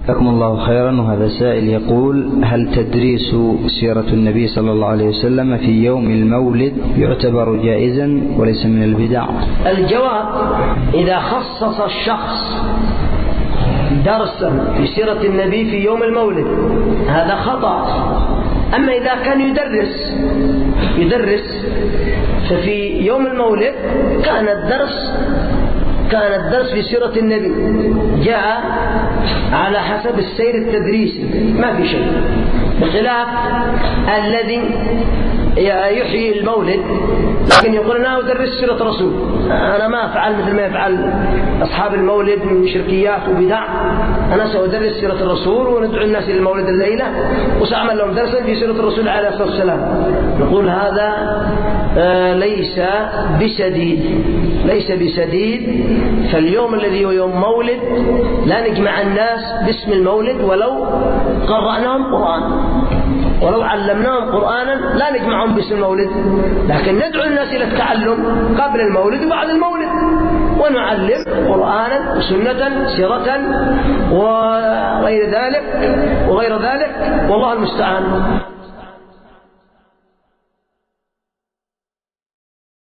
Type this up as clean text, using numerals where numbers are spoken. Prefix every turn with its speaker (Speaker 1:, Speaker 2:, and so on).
Speaker 1: جزاكم الله خيرا. وهذا سائل يقول: هل تدريس سيرة النبي صلى الله عليه وسلم في يوم المولد يعتبر جائزا وليس من البدع؟
Speaker 2: الجواب: إذا خصص الشخص درسا في سيرة النبي في يوم المولد هذا خطأ. أما إذا كان يدرس ففي يوم المولد كان الدرس في سيرة النبي جاء على حسب السير التدريسي، ما في شيء، بخلاف الذي يحيي المولد لكن يقول أنا أدرس سيرة الرسول، أنا ما أفعل مثل ما يفعل أصحاب المولد من شركيات وبدع، أنا سأدرس سيرة الرسول وندعو الناس إلى المولد الليلة وسأعمل لهم درسا في سيرة الرسول عليه الصلاة والسلام. نقول هذا ليس بسديد. فاليوم الذي هو يوم مولد لا نجمع الناس باسم المولد، ولو قرأناهم قرآن ولو علمناهم قرآنا لا نجمعهم باسم المولد، لكن ندعو الناس إلى التعلم قبل المولد وبعد المولد، ونعلم قرآنا وسنة سيرة وغير ذلك والله المستعان.